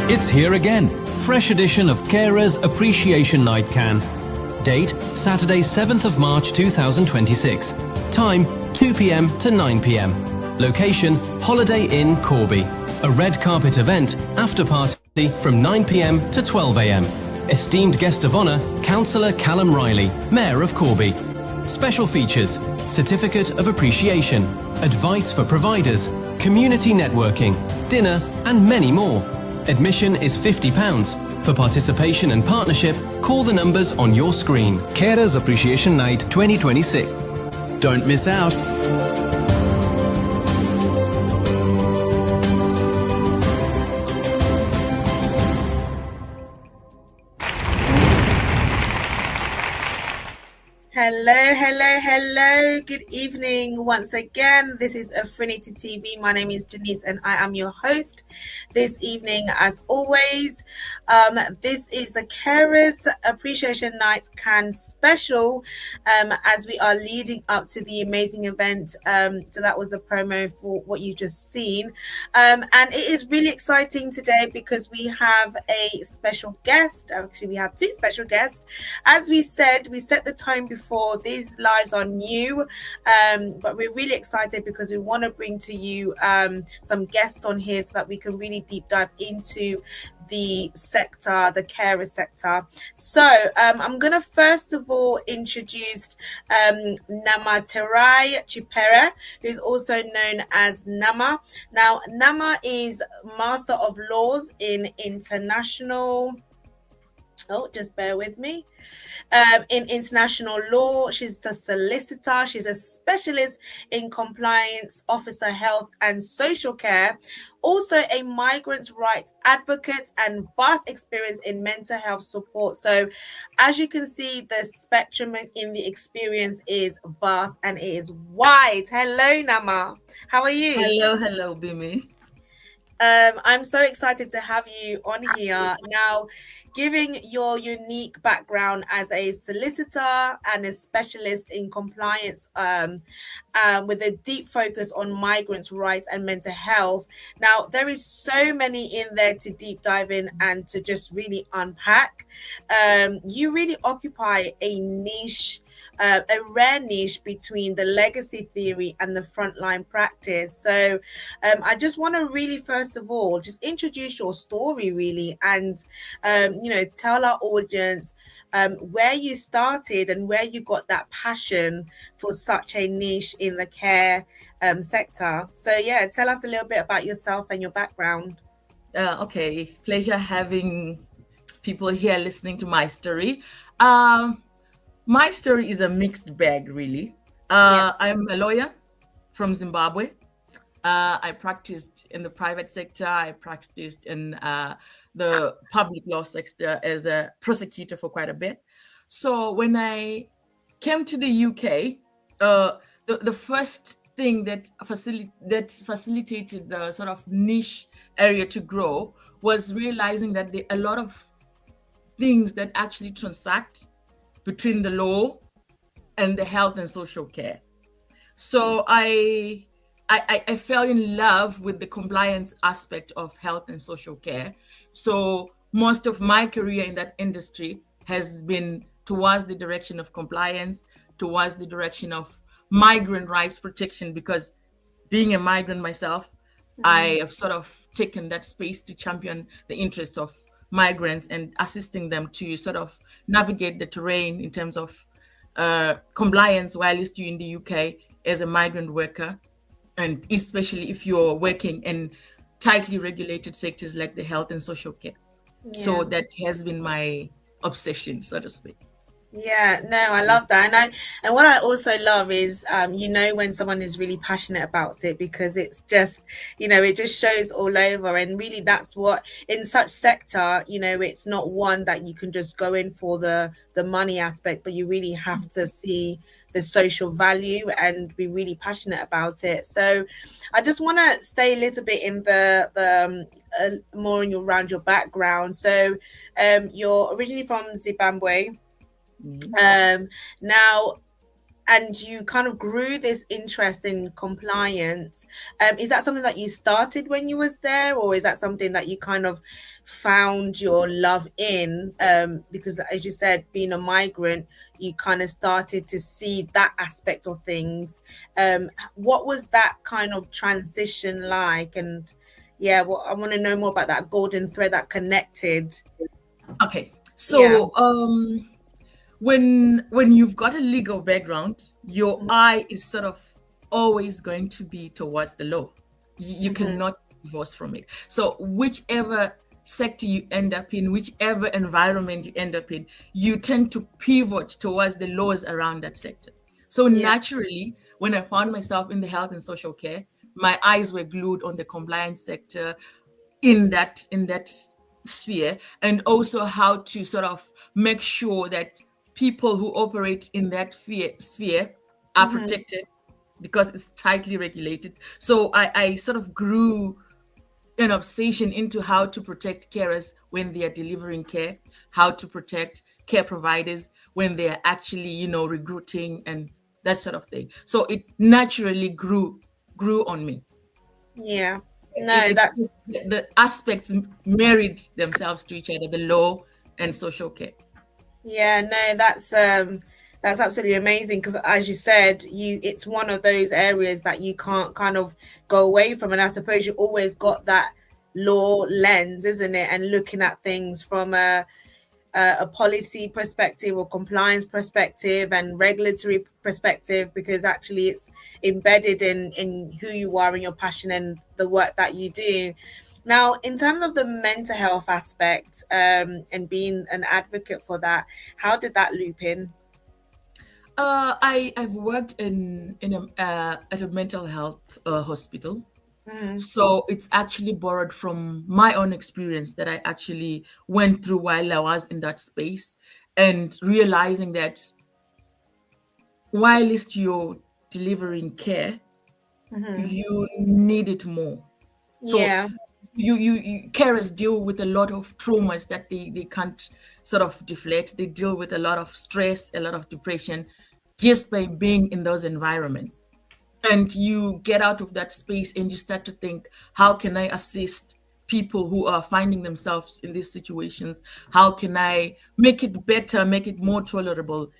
It's here again. Fresh edition of Carers Appreciation Night Can. Date, Saturday 7th of March 2026. Time, 2 p.m. to 9 p.m. Location, Holiday Inn, Corby. A red carpet event, after party from 9 p.m. to 12 a.m. Esteemed guest of honour, Councillor Callum Riley, Mayor of Corby. Special features, Certificate of Appreciation, advice for providers, community networking, dinner and many more. Admission is £50. For participation and partnership, call the numbers on your screen. Carers Appreciation Night 2026. Don't miss out. Hello. Good evening once again. This is Afrinitytv. My name is Janice and I am your host this evening as always. This is the Carers Appreciation Night Can special as we are leading up to the amazing event. So that was the promo for what you just seen. And it is really exciting today because we have a special guest. Actually, we have two special guests. As we said, we set the time before. These lives are new, but we're really excited because we want to bring to you some guests on here so that we can really deep dive into the sector, the carer sector. So I'm going to first of all introduce Namatirai Chipere, who's also known as Nama. Now, Nama is Master of Laws in International... Oh, just bear with me. In international law, she's a solicitor. She's a specialist in compliance, officer health and social care. Also a migrants' rights advocate and vast experience in mental health support. So as you can see, the spectrum in the experience is vast and it is wide. Hello, Nama. How are you? Hello, Beannie. I'm so excited to have you on here. Now, given your unique background as a solicitor and a specialist in compliance with a deep focus on migrants' rights and mental health. Now, there is so many in there to deep dive in and to just really unpack. You really occupy a niche, a rare niche between the legacy theory and the frontline practice. So I just want to really, first of all, just introduce your story really and, tell our audience where you started and where you got that passion for such a niche in the care sector. So yeah, tell us a little bit about yourself and your background. Okay, pleasure having people here listening to my story. My story is a mixed bag, really. I'm a lawyer from Zimbabwe. I practiced in the private sector. I practiced in the public law sector as a prosecutor for quite a bit. So when I came to the UK, the first thing that facilitated the sort of niche area to grow was realizing that there are a lot of things that actually transact between the law and the health and social care. So I fell in love with the compliance aspect of health and social care. So most of my career in that industry has been towards the direction of compliance, towards the direction of migrant rights protection, because being a migrant myself, I have sort of taken that space to champion the interests of migrants and assisting them to sort of navigate the terrain in terms of compliance while you're in the UK as a migrant worker, and especially if you're working in tightly regulated sectors like the health and social care. Yeah. So that has been my obsession, so to speak. Yeah, no, I love that. And what I also love is, when someone is really passionate about it, because it's just, it just shows all over. And really that's what, in such sector, it's not one that you can just go in for the money aspect, but you really have to see the social value and be really passionate about it. So I just want to stay a little bit in the more around your background. So you're originally from Zimbabwe. Now, and you kind of grew this interest in compliance. Is that something that you started when you was there, or is that something that you kind of found your love in? Because as you said, being a migrant, you kind of started to see that aspect of things. What was that kind of transition like? And yeah, well, I want to know more about that golden thread that connected. Okay, so when you've got a legal background, your eye is sort of always going to be towards the law. You cannot divorce from it. So whichever sector you end up in, whichever environment you end up in, you tend to pivot towards the laws around that sector. So naturally, when I found myself in the health and social care, my eyes were glued on the compliance sector in that sphere, and also how to sort of make sure that people who operate in that sphere are protected, because it's tightly regulated. So I sort of grew an obsession into how to protect carers when they are delivering care, how to protect care providers when they are actually, recruiting and that sort of thing. So it naturally grew on me. Yeah. No, that's just, the aspects married themselves to each other, the law and social care. Yeah, no, that's absolutely amazing, because as you said, it's one of those areas that you can't kind of go away from, and I suppose you always got that law lens, isn't it, and looking at things from a policy perspective or compliance perspective and regulatory perspective, because actually it's embedded in who you are and your passion and the work that you do. Now, in terms of the mental health aspect, and being an advocate for that, how did that loop in? I've worked at a mental health hospital. So it's actually borrowed from my own experience that I actually went through while I was in that space, and realizing that while you're delivering care, you need it more. So you carers deal with a lot of traumas that they can't sort of deflate. They deal with a lot of stress, a lot of depression, just by being in those environments. And you get out of that space and you start to think, how can I assist people who are finding themselves in these situations? How can I make it better, make it more tolerable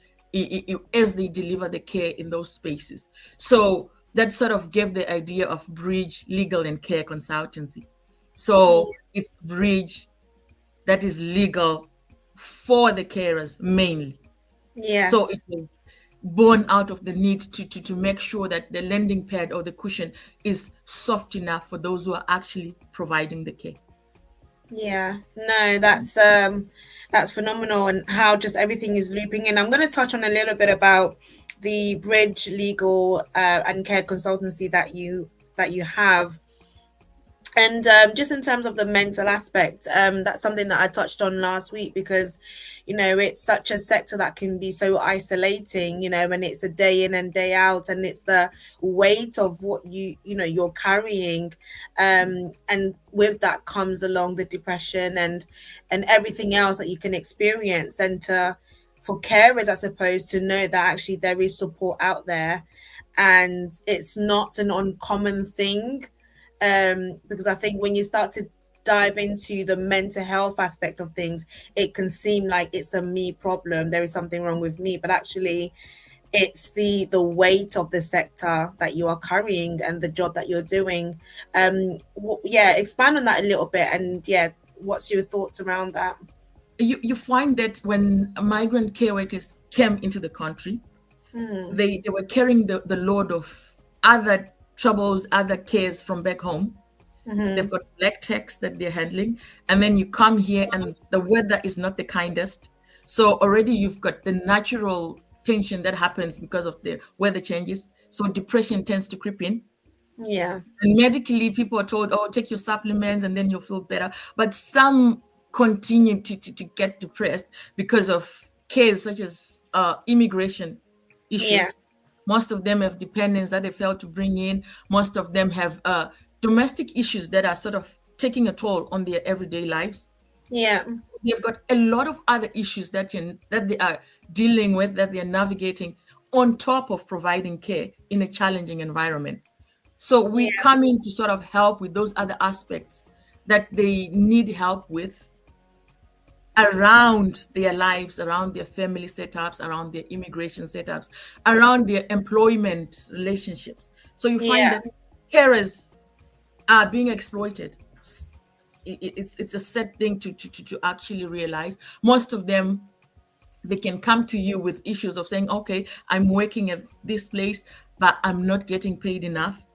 as they deliver the care in those spaces? So that sort of gave the idea of Bridge Legal and Care Consultancy. So it's Bridge that is legal for the carers mainly. Yes. So it was born out of the need to make sure that the landing pad or the cushion is soft enough for those who are actually providing the care. Yeah, no, that's phenomenal, and how just everything is looping in. I'm going to touch on a little bit about the Bridge Legal and Care Consultancy that you have. And just in terms of the mental aspect, that's something that I touched on last week, because, it's such a sector that can be so isolating, and it's a day in and day out, and it's the weight of what you're carrying. And with that comes along the depression and everything else that you can experience. And for carers, I suppose, to know that actually there is support out there, and it's not an uncommon thing. Because I think when you start to dive into the mental health aspect of things, it can seem like it's a me problem. There is something wrong with me, but actually it's the weight of the sector that you are carrying and the job that you're doing. Expand on that a little bit, and what's your thoughts around that? You find that when migrant care workers came into the country, they were carrying the load of other troubles, other cares from back home. They've got black tax that they're handling, and then you come here and the weather is not the kindest. So already you've got the natural tension that happens because of the weather changes. So depression tends to creep in. Yeah. And medically, people are told, oh, take your supplements and then you'll feel better. But some continue to get depressed because of cases such as immigration issues. Yeah. Most of them have dependents that they failed to bring in. Most of them have domestic issues that are sort of taking a toll on their everyday lives. Yeah. They've got a lot of other issues that they are dealing with, that they're navigating on top of providing care in a challenging environment. So we come in to sort of help with those other aspects that they need help with around their lives, around their family setups, around their immigration setups, around their employment relationships. So you find that carers are being exploited. It's a sad thing to actually realize. Most of them, they can come to you with issues of saying, okay, I'm working at this place, but I'm not getting paid enough.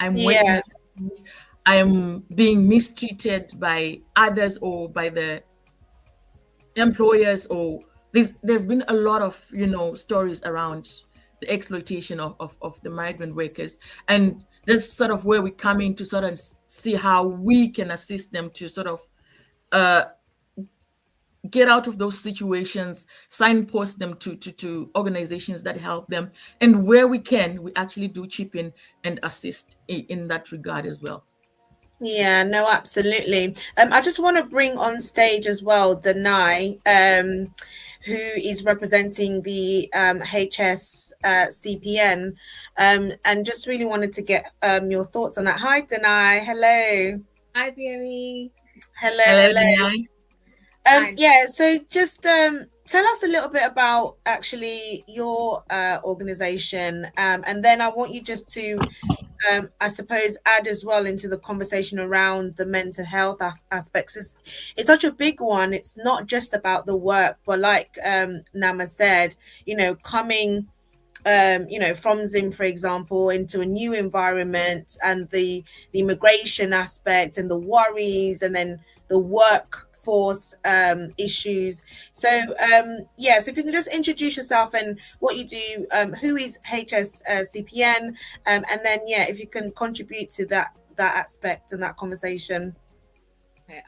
I'm working at this place, I'm being mistreated by others or by the employers, or there's been a lot of stories around the exploitation of the migrant workers, and that's sort of where we come in to sort of see how we can assist them to sort of get out of those situations, signpost them to organizations that help them, and where we can, we actually do chip in and assist in that regard as well. Yeah, no, absolutely. I just want to bring on stage as well Danai, who is representing the HSCPN, and just really wanted to get your thoughts on that. Hi, Danai. Hello. Hi, Beannie. Hello. Beannie. Yeah, so just tell us a little bit about actually your organization, and then I want you just to I suppose add as well into the conversation around the mental health aspects. It's such a big one. It's not just about the work, but like Nama said, coming from Zim, for example, into a new environment, and the immigration aspect and the worries, and then the workforce issues. So so if you can just introduce yourself and what you do, who is HSCPN, and then if you can contribute to that aspect and that conversation. Okay.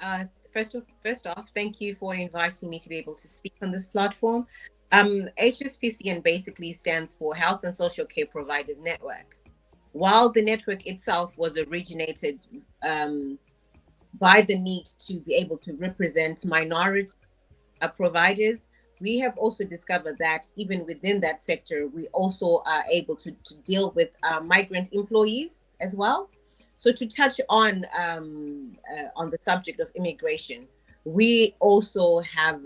First off, thank you for inviting me to be able to speak on this platform. HSPCN basically stands for Health and Social Care Providers Network. While the network itself was originated by the need to be able to represent minority providers, we have also discovered that even within that sector, we also are able to deal with migrant employees as well. So to touch on the subject of immigration, we also have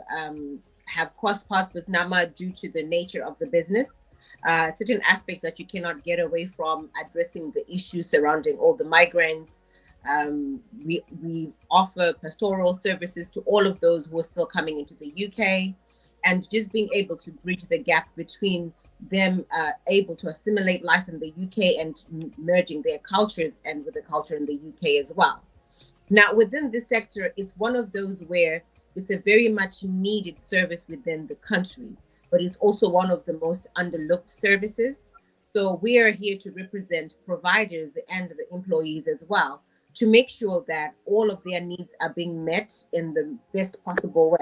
crossed paths with NAMA due to the nature of the business. Certain aspects that you cannot get away from addressing the issues surrounding all the migrants. We offer pastoral services to all of those who are still coming into the UK, and just being able to bridge the gap between them able to assimilate life in the UK and merging their cultures and with the culture in the UK as well. Now, within this sector, it's one of those where it's a very much needed service within the country, but it's also one of the most underlooked services. So we are here to represent providers and the employees as well, to make sure that all of their needs are being met in the best possible way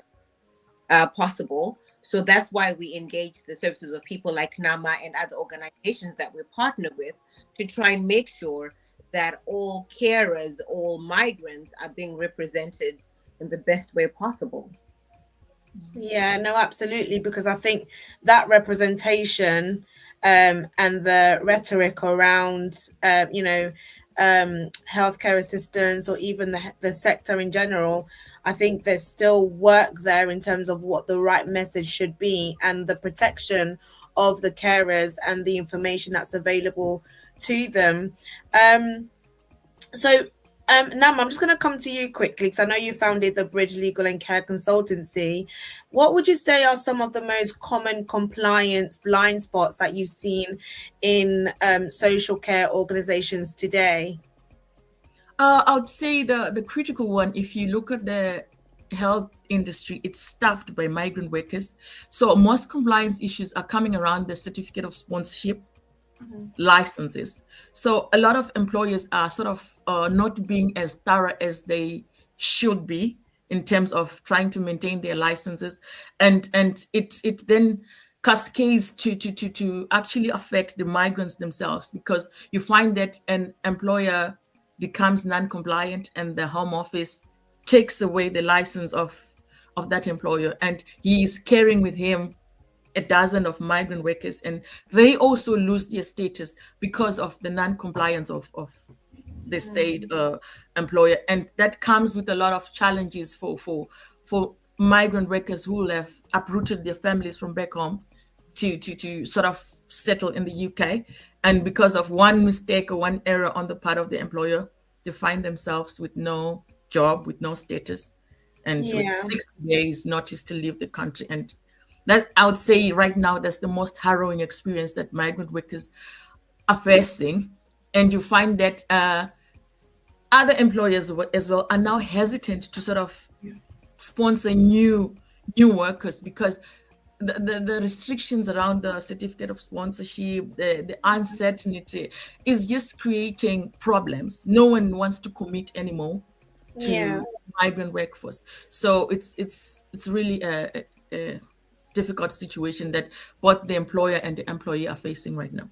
possible. So that's why we engage the services of people like NAMA and other organizations that we partner with, to try and make sure that all carers, all migrants are being represented in the best way possible. Yeah, no, absolutely, because I think that representation and the rhetoric around healthcare assistance, or even the sector in general, I think there's still work there in terms of what the right message should be, and the protection of the carers and the information that's available to them. Nam, I'm just going to come to you quickly, because I know you founded the Bridge Legal and Care Consultancy. What would you say are some of the most common compliance blind spots that you've seen in social care organizations today? I would say the critical one, if you look at the health industry, it's staffed by migrant workers. So most compliance issues are coming around the certificate of sponsorship, licenses. So a lot of employers are sort of not being as thorough as they should be in terms of trying to maintain their licenses, and it then cascades to actually affect the migrants themselves, because you find that an employer becomes non-compliant and the Home Office takes away the license of that employer, and he is carrying with him a dozen of migrant workers, and they also lose their status because of the non-compliance of the said employer, and that comes with a lot of challenges for migrant workers who have uprooted their families from back home to sort of settle in the UK, and because of one mistake or one error on the part of the employer, they find themselves with no job, with no status, and with 60 days notice to leave the country. And that, I would say right now, that's the most harrowing experience that migrant workers are facing. And you find that other employers as well are now hesitant to sort of sponsor new workers, because the restrictions around the certificate of sponsorship, the uncertainty is just creating problems. No one wants to commit anymore to migrant workforce. So it's really a difficult situation that both the employer and the employee are facing right now.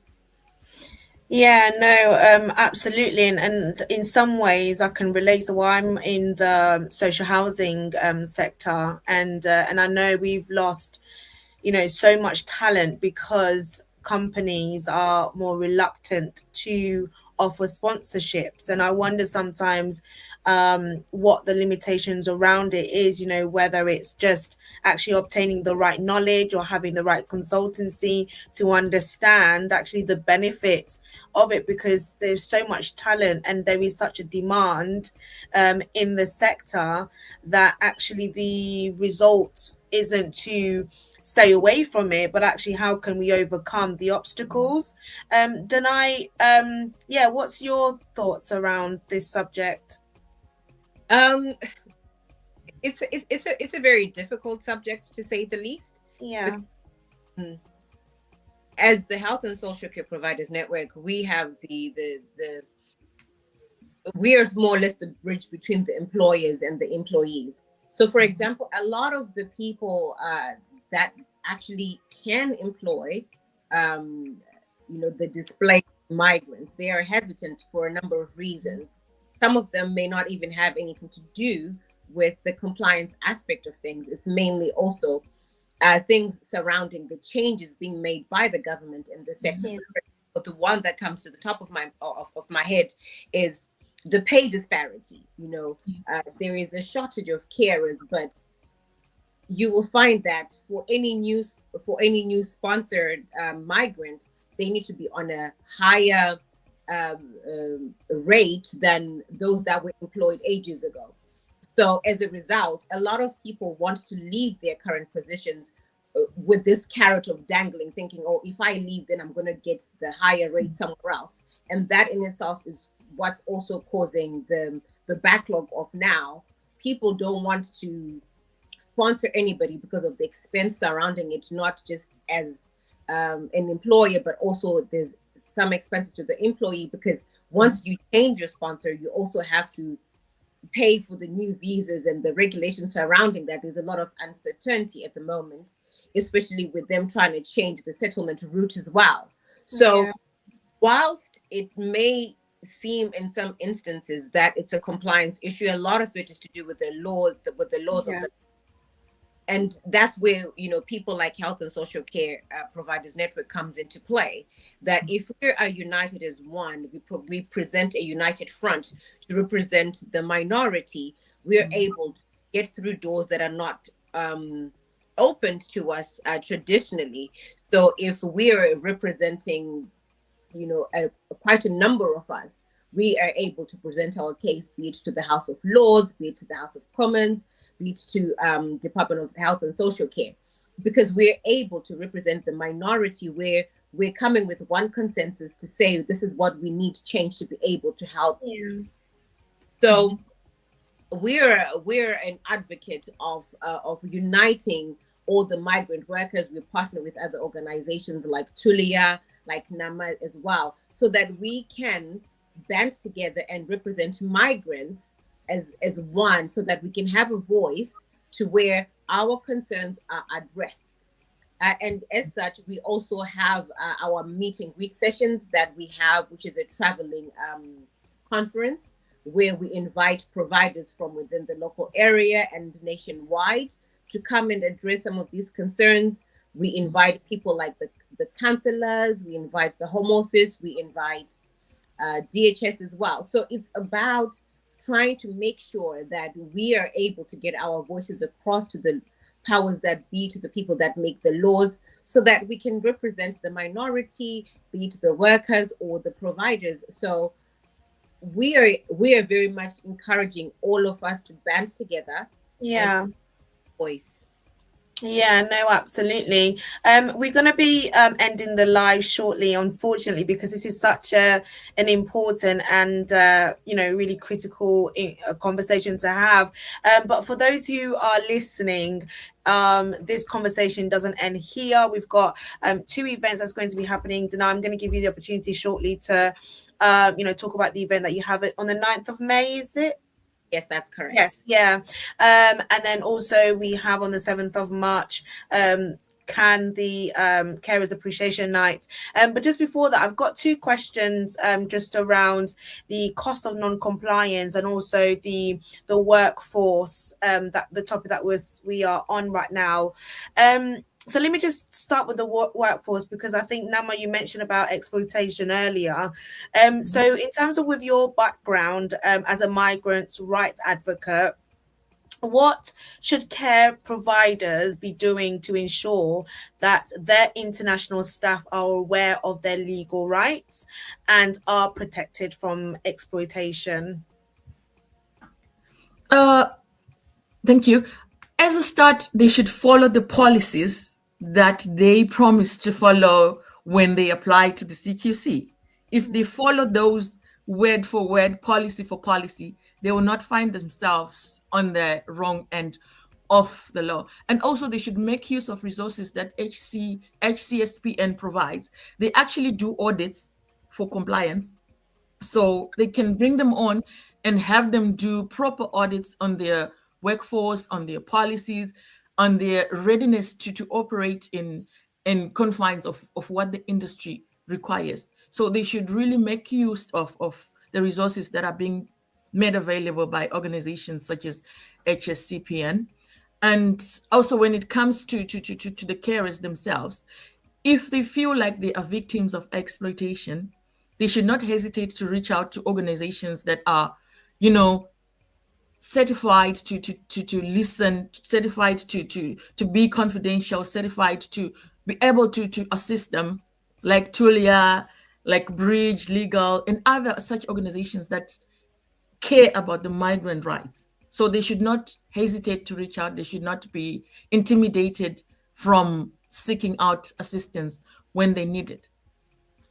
Yeah, no, absolutely. And in some ways I can relate. So I'm in the social housing sector, and I know we've lost, so much talent because companies are more reluctant to offer sponsorships. And I wonder sometimes what the limitations around it is, whether it's just actually obtaining the right knowledge or having the right consultancy to understand actually the benefit of it, because there's so much talent and there is such a demand in the sector that actually the result isn't to stay away from it, but actually how can we overcome the obstacles? Danai, what's your thoughts around this subject? It's a very difficult subject, to say the least. Yeah. As the Health and Social Care Providers Network, we have we are more or less the bridge between the employers and the employees. So, for example, a lot of the people that actually can employ, the displaced migrants, they are hesitant for a number of reasons. Some of them may not even have anything to do with the compliance aspect of things. It's mainly also things surrounding the changes being made by the government in the sector. But the one that comes to the top of my head is the pay disparity. There is a shortage of carers, but you will find that for any new sponsored migrant, they need to be on a higher rate than those that were employed ages ago. So as a result, a lot of people want to leave their current positions with this carrot of dangling, thinking, oh, if I leave, then I'm going to get the higher rate somewhere else. And that in itself is what's also causing the backlog of now. People don't want to sponsor anybody because of the expense surrounding it, not just as an employer, but also there's some expenses to the employee, because once you change your sponsor, you also have to pay for the new visas and the regulations surrounding that. There's a lot of uncertainty at the moment, especially with them trying to change the settlement route as well. So whilst it may seem in some instances that it's a compliance issue, a lot of it is to do with the laws of the. And that's where, people like Health and Social Care Providers Network comes into play. That if we are united as one, we present a united front to represent the minority, we are able to get through doors that are not opened to us traditionally. So if we are representing, quite a number of us, we are able to present our case, be it to the House of Lords, be it to the House of Commons, be it to Department of Health and Social Care, because we're able to represent the minority, where we're coming with one consensus to say this is what we need change to be able to help. So we're an advocate of uniting all the migrant workers. We partner with other organizations like Tulia, like Nama as well, so that we can band together and represent migrants as one, so that we can have a voice to where our concerns are addressed. And as such, we also have our meet and greet sessions that we have, which is a traveling conference where we invite providers from within the local area and nationwide to come and address some of these concerns. We invite people like the councillors, we invite the Home Office, we invite DHS as well. So it's about trying to make sure that we are able to get our voices across to the powers that be, to the people that make the laws, so that we can represent the minority, be it the workers or the providers. So we are very much encouraging all of us to band together. Yeah. And voice. Yeah, no, absolutely. We're going to be ending the live shortly, unfortunately, because this is such an important and really critical conversation to have. But for those who are listening, this conversation doesn't end here. We've got 2 events that's going to be happening. Dana, I'm going to give you the opportunity shortly to talk about the event that you have it on the 9th of May, is it? Yes, that's correct. Yes, yeah. And then also we have on the 7th of March, the Carers Appreciation Night. But just before that, I've got 2 questions just around the cost of non-compliance and also the workforce, that the topic that we are on right now. So let me just start with the workforce, because I think, Nama, you mentioned about exploitation earlier. So in terms of with your background as a migrant rights advocate, what should care providers be doing to ensure that their international staff are aware of their legal rights and are protected from exploitation? Thank you. As a start, they should follow the policies that they promised to follow when they apply to the CQC. If they follow those word for word, policy for policy, they will not find themselves on the wrong end of the law. And also they should make use of resources that HCSPN provides. They actually do audits for compliance, so they can bring them on and have them do proper audits on their workforce, on their policies, on their readiness to operate in confines of what the industry requires. So they should really make use of the resources that are being made available by organizations such as HSCPN. And also when it comes to the carers themselves, if they feel like they are victims of exploitation, they should not hesitate to reach out to organizations that are, certified to listen, certified to be confidential, certified to be able to assist them, like Tulia, like Bridge Legal, and other such organizations that care about the migrant rights. So they should not hesitate to reach out. They should not be intimidated from seeking out assistance when they need it.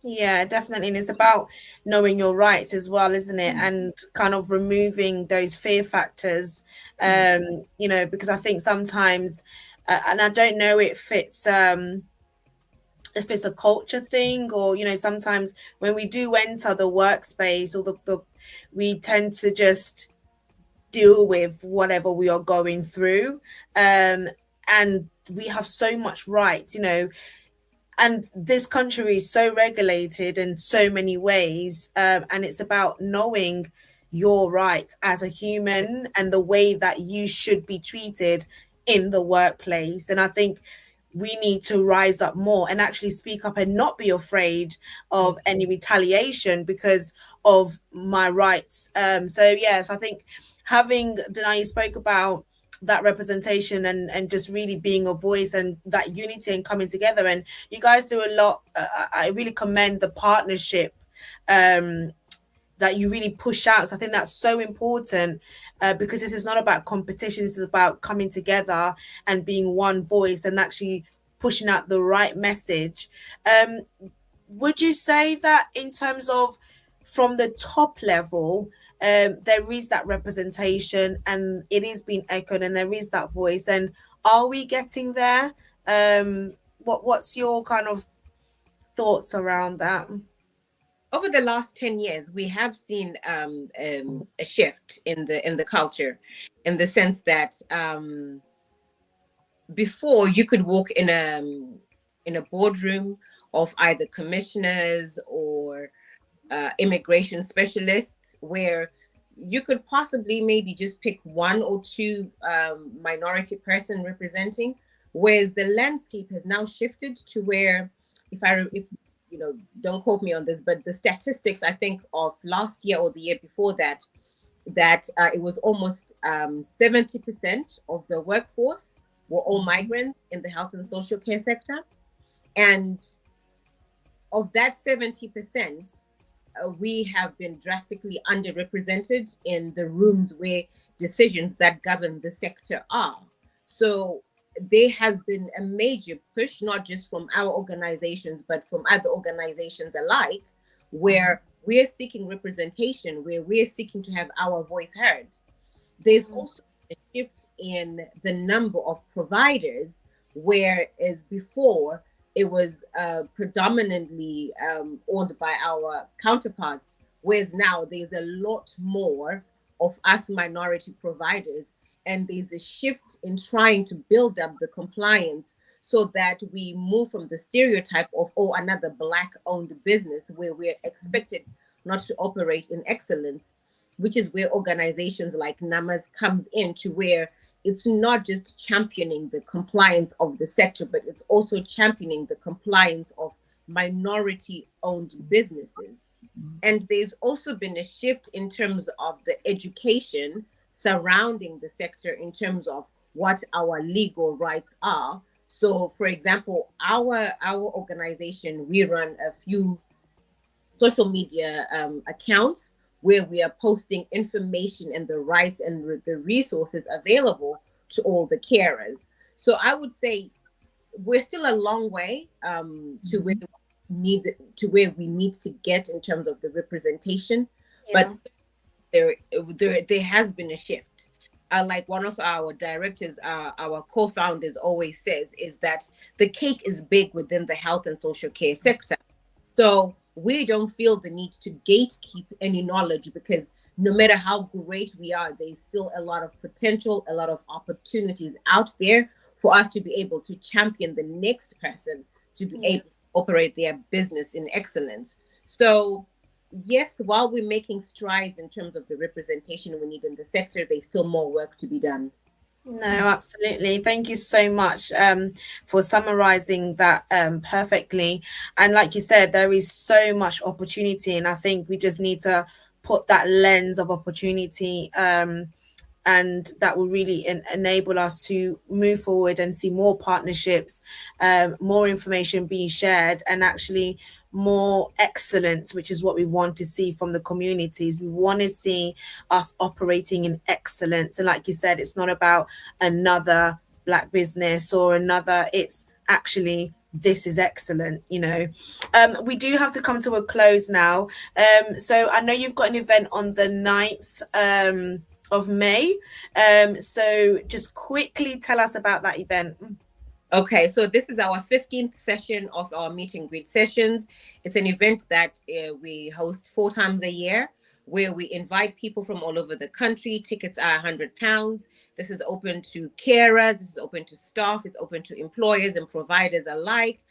Yeah, definitely. And it's about knowing your rights as well, isn't it? And kind of removing those fear factors, because I think sometimes, and I don't know if it's a culture thing, or, sometimes when we do enter the workspace or we tend to just deal with whatever we are going through. And we have so much rights, and this country is so regulated in so many ways, and it's about knowing your rights as a human and the way that you should be treated in the workplace. And I think we need to rise up more and actually speak up and not be afraid of any retaliation because of my rights. So yes, I think having, Dana, you spoke about that representation and just really being a voice and that unity and coming together, and you guys do a lot. I really commend the partnership that you really push out. So I think that's so important, because this is not about competition. This is about coming together and being one voice and actually pushing out the right message. Would you say that in terms of from the top level, there is that representation and it is being echoed and there is that voice, and are we getting there? What's your kind of thoughts around that? Over the last 10 years, we have seen a shift in the culture, in the sense that before you could walk in a boardroom of either commissioners or immigration specialists, where you could possibly maybe just pick one or two minority person representing, Whereas the landscape has now shifted to where, if you know, don't quote me on this, but the statistics, I think, of last year or the year before that, it was almost 70% of the workforce were all migrants in the health and social care sector. And of that 70%, we have been drastically underrepresented in the rooms where decisions that govern the sector are. So there has been a major push, not just from our organizations, but from other organizations alike, where we're seeking representation, where we're seeking to have our voice heard. There's also a shift in the number of providers, whereas before it was predominantly owned by our counterparts, whereas now there's a lot more of us minority providers, and there's a shift in trying to build up the compliance so that we move from the stereotype of, oh, another Black-owned business where we're expected not to operate in excellence, which is where organizations like NAMAS comes in, to where it's not just championing the compliance of the sector, but it's also championing the compliance of minority-owned businesses. And there's also been a shift in terms of the education surrounding the sector in terms of what our legal rights are. So, for example, our organization, we run a few social media accounts where we are posting information and the rights and the resources available to all the carers. So I would say we're still a long way to where we need to get in terms of the representation, but there has been a shift. Like one of our directors, our co-founders always says, is that the cake is big within the health and social care sector. So we don't feel the need to gatekeep any knowledge, because no matter how great we are, there's still a lot of potential, a lot of opportunities out there for us to be able to champion the next person to be able to operate their business in excellence. So yes, while we're making strides in terms of the representation we need in the sector, there's still more work to be done. No, absolutely. Thank you so much for summarizing that perfectly. And like you said, there is so much opportunity, and I think we just need to put that lens of opportunity, and that will really enable us to move forward and see more partnerships, more information being shared, and actually more excellence, which is what we want to see from the communities. We want to see us operating in excellence. And like you said, it's not about another Black business or another, it's actually, this is excellent, you know. We do have to come to a close now. So I know you've got an event on the 9th of May. So just quickly tell us about that event. Okay, so this is our 15th session of our meet and greet sessions. It's an event that we host 4 times a year, where we invite people from all over the country. Tickets are £100. This is open to carers, this is open to staff, it's open to employers and providers alike.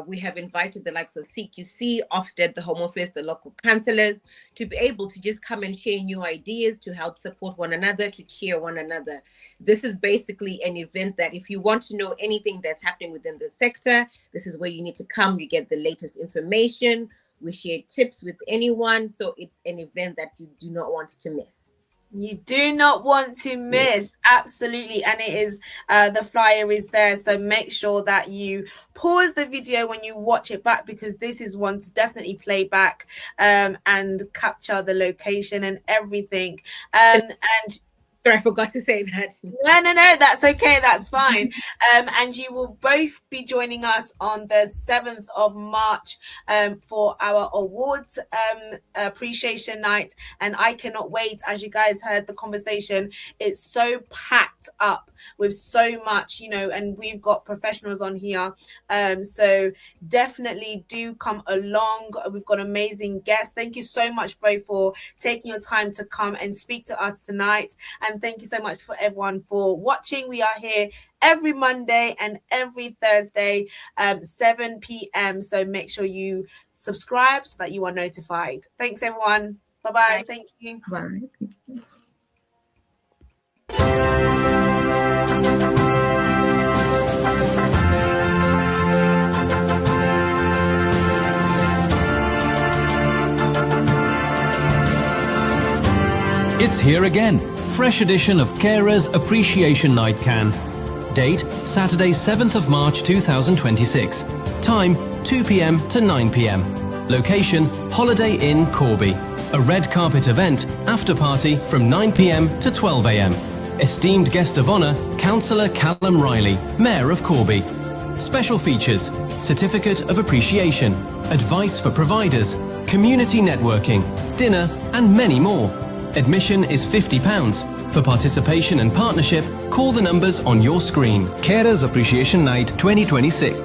We have invited the likes of CQC, Ofsted, the Home Office, the local councillors, to be able to just come and share new ideas, to help support one another, to cheer one another. This is basically an event that if you want to know anything that's happening within the sector, this is where you need to come. You get the latest information. We share tips with anyone. So it's an event that you do not want to miss. You do not want to miss. Absolutely. And it is, the flyer is there, so make sure that you pause the video when you watch it back, because this is one to definitely play back and capture the location and everything. And I forgot to say that. No, that's okay, that's fine. And you will both be joining us on the 7th of March for our awards appreciation night. And I cannot wait. As you guys heard the conversation, it's so packed up with so much, you know, and we've got professionals on here. So definitely do come along. We've got amazing guests. Thank you so much both for taking your time to come and speak to us tonight. And thank you so much for everyone for watching. We are here every Monday and every Thursday, 7 p.m. So make sure you subscribe so that you are notified. Thanks, everyone. Bye-bye. Thank you. Bye. It's here again. Fresh edition of Carers Appreciation Night Can. Date, Saturday 7th of March 2026. Time, 2 p.m. to 9 p.m. Location, Holiday Inn, Corby. A red carpet event, after party from 9 p.m. to 12 a.m. Esteemed guest of honour, Councillor Callum Riley, Mayor of Corby. Special features, Certificate of Appreciation, advice for providers, community networking, dinner and many more. Admission is £50. For participation and partnership, call the numbers on your screen. Carers Appreciation Night 2026.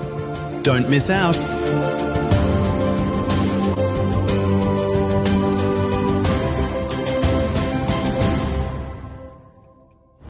Don't miss out.